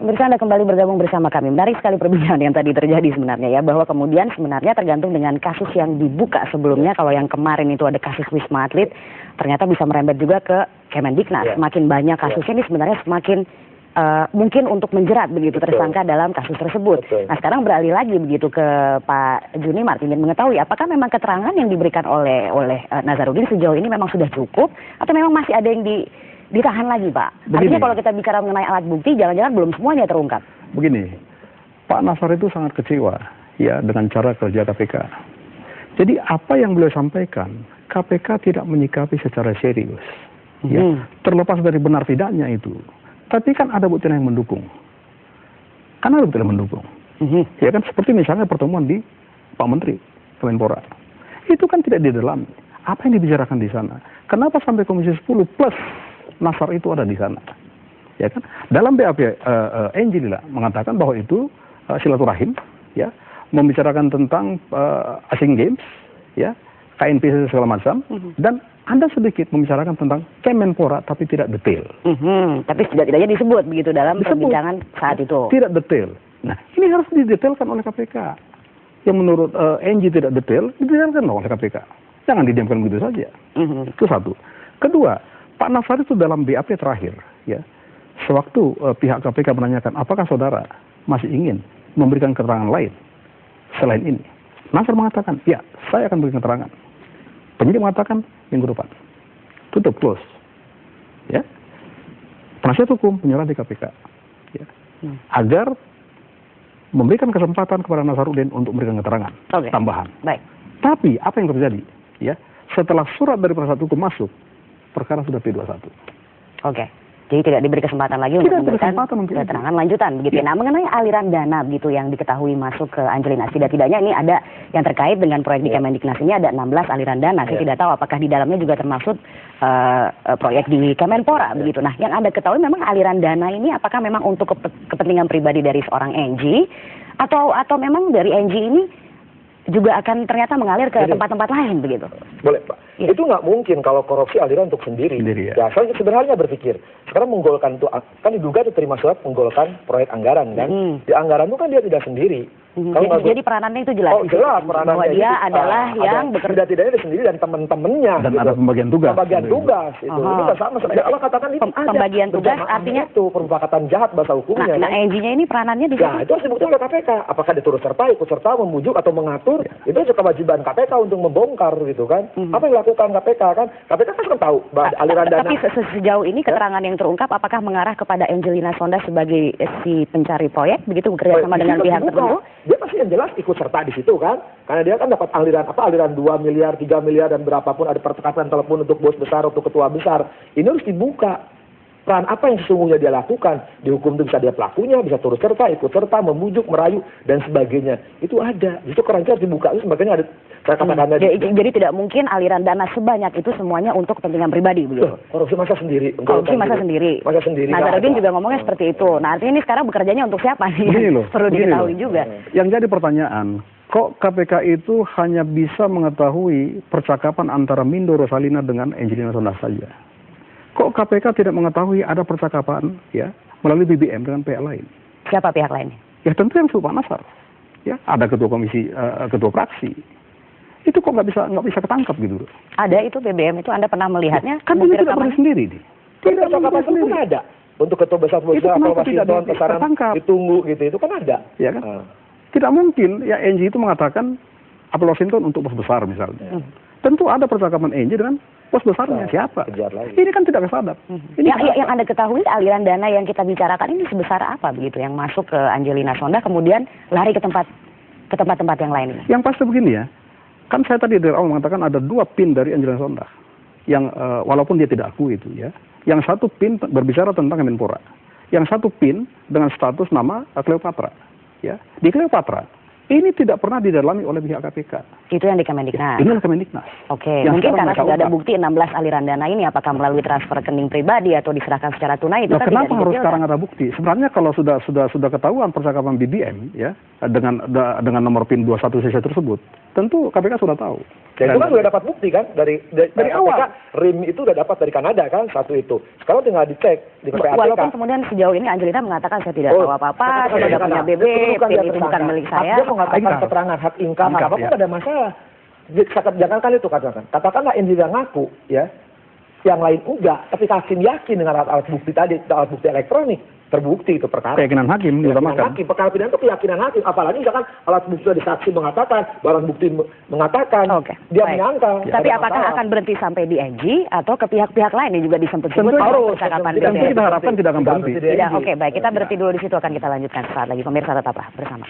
Pemirsa, Anda kembali bergabung bersama kami. Menarik sekali perbincangan yang tadi terjadi sebenarnya ya, bahwa kemudian sebenarnya tergantung dengan kasus yang dibuka sebelumnya. Kalau yang kemarin itu ada kasus Wisma Atlet, ternyata bisa merembet juga ke Kemendiknas. Semakin banyak kasusnya ini sebenarnya semakin mungkin untuk menjerat begitu tersangka dalam kasus tersebut. Nah, sekarang beralih lagi begitu ke Pak Junimart, ingin mengetahui apakah memang keterangan yang diberikan oleh Nazarudin sejauh ini memang sudah cukup atau memang masih ada yang ditahan lagi, Pak? Begini, artinya kalau kita bicara mengenai alat bukti, jangan-jangan belum semuanya terungkap. Begini, Pak Nasar itu sangat kecewa ya dengan cara kerja KPK. Jadi apa yang beliau sampaikan, KPK tidak menyikapi secara serius. Ya, terlepas dari benar tidaknya itu. Tapi kan ada bukti yang mendukung. Kan ada bukti yang mendukung. Ya kan, seperti misalnya pertemuan di Pak Menteri Kemenpora. Itu kan tidak di dalam. Apa yang dibicarakan di sana? Kenapa sampai Komisi 10 plus Nasar itu ada di sana? Ya kan? Dalam BAP Angelina mengatakan bahwa itu silaturahim, ya, membicarakan tentang Asian Games, ya, KNP segala macam, dan Anda sedikit membicarakan tentang Kemenpora tapi tidak detail. Tapi tidak-tidaknya disebut begitu dalam perbincangan saat itu. Tidak detail. Nah, ini harus didetailkan oleh KPK. Yang menurut Angie tidak detail, didetailkan oleh KPK. Jangan didiamkan begitu saja. Itu satu. Kedua, Pak Nasar itu dalam BAP terakhir, ya, sewaktu pihak KPK menanyakan apakah saudara masih ingin memberikan keterangan lain selain ini, Nasar mengatakan, ya, saya akan berikan keterangan. Penyidik mengatakan minggu depan, tutup, close, ya. Penasihat hukum menyerah di KPK, ya, agar memberikan kesempatan kepada Nazarudin untuk memberikan keterangan tambahan. Baik. Tapi apa yang terjadi, ya, setelah surat dari penasihat hukum masuk, perkara sudah P21. Oke. Jadi tidak diberi kesempatan lagi untuk memberikan keterangan lanjutan begitu. Nah, mengenai aliran dana begitu yang diketahui masuk ke Angelina, tidak-tidaknya ini ada yang terkait dengan proyek di Kemendiknas ini ada 16 aliran dana. Saya tidak tahu apakah di dalamnya juga termasuk proyek di Kemenpora begitu. Nah, yang Anda ketahui memang aliran dana ini apakah memang untuk kepentingan pribadi dari seorang Angie atau memang dari Angie ini juga akan ternyata mengalir ke tempat-tempat lain begitu? Boleh, Pak. Ya. Itu nggak mungkin kalau korupsi aliran untuk sendiri. Ya, saya sebenarnya berpikir sekarang menggolkan itu kan diduga diterima surat menggolkan proyek anggaran kan. Di anggaran itu kan dia tidak sendiri. Jadi peranannya itu jelas. Oh, jelas peranannya. Bahwa dia adalah yang bekerja tidak dia sendiri dan teman-temannya. Dan gitu. Ada pembagian tugas. Pembagian tugas itu. Itu nggak sama. Allah katakan itu pembagian tugas artinya itu permufakatan jahat bahasa hukumnya. Nah, Angie-nya ini peranannya di situ. Ya, itu harus dibuktikan oleh KPK. Apakah dia turut serta, ikut serta, membujuk atau mengatur? Itu kewajiban KPK untuk membongkar gitu kan. Apa yang dilakukan KPK kan? KPK kan tahu aliran dana. Tapi sejauh ini keterangan yang terungkap apakah mengarah kepada Angelina Sonda sebagai si pencari proyek begitu bekerja sama dengan pihak tertentu? Dia pasti yang jelas ikut serta di situ kan. Karena dia kan dapat aliran 2 miliar, 3 miliar dan berapapun ada percakapan telepon untuk bos besar, untuk ketua besar. Ini harus dibuka. Peran apa yang sesungguhnya dia lakukan. Di hukum itu bisa dia pelakunya, bisa turut serta, ikut serta, membujuk, merayu, dan sebagainya. Itu ada. Itu keranjang harus dibuka. Itu sebagainya ada. Jadi tidak mungkin aliran dana sebanyak itu semuanya untuk kepentingan pribadi begitu? Korupsi masa sendiri. Korupsi masa sendiri. Nazarudin juga ngomongnya seperti itu. Nah, artinya ini sekarang bekerjanya untuk siapa nih? Perlu diketahui juga. Yang jadi pertanyaan, kok KPK itu hanya bisa mengetahui percakapan antara Mindo Rosalina dengan Angelina Sonda saja? Kok KPK tidak mengetahui ada percakapan ya melalui BBM dengan pihak lain? Siapa pihak lain? Ya tentu yang Pak Nasar. Ya, ada ketua komisi, ketua fraksi. Itu kok nggak bisa ketangkap gitu? Ada itu BBM itu Anda pernah melihatnya? Kan ini tidak pernah sendiri nih. Tidak percakapan sendiri ada. Untuk ketua besar kalau Washington pesaran ditunggu gitu itu kan ada. Ya kan? Tidak mungkin ya Angie itu mengatakan Apple Washington untuk bos besar misalnya. Tentu ada percakapan Angie dengan bos besarnya siapa? Ini kan tidak kesadap. Yang Anda ketahui aliran dana yang kita bicarakan ini sebesar apa begitu yang masuk ke Angelina Sonda kemudian lari ke tempat-tempat yang lain? Yang pasti begini ya, kan saya tadi dari awal mengatakan ada 2 pin dari Angelina Sonda yang walaupun dia tidak akui itu ya. Yang satu pin berbicara tentang Kemenpora, yang satu pin dengan status nama Cleopatra. Ya, di Cleopatra ini tidak pernah didalami oleh pihak KPK. Itu yang di Kemendiknas. Ini Kemendiknas. Oke, mungkin karena sudah ada bukti 16 aliran dana ini apakah melalui transfer rekening pribadi atau diserahkan secara tunai itu kan kenapa harus sekarang ada bukti? Sebenarnya kalau sudah ketahuan percakapan BBM ya dengan nomor PIN 21 CC tersebut, tentu KPK sudah tahu. Ya, itu kan sudah dapat bukti kan dari awal. RIM itu udah dapat dari Kanada kan satu itu. Sekarang tinggal dicek di PPATK. Walaupun kemudian sejauh ini Angelina mengatakan saya tidak tahu apa-apa, saya tidak punya BB, itu bukan milik saya. Dia mengatakan keterangan hak ingkar, apapun ada masalah. Jangan kali itu katakanlah Angelina ngaku ya, yang lain enggak, tapi hakim yakin dengan alat bukti tadi, alat bukti elektronik. Terbukti itu perkara. Keyakinan hakim diutamakan. Perkara pidana itu keyakinan hakim. Apalagi misalkan alat bukti dari saksi mengatakan, barang bukti mengatakan, dia menyangka. Tapi apakah akan berhenti sampai di NG atau ke pihak-pihak lain yang juga disebut-sebut harus. Tentu kita harapkan tidak akan berhenti. Oke, baik. Kita berhenti dulu di situ, akan kita lanjutkan saat lagi. Pemirsa tetaplah bersama.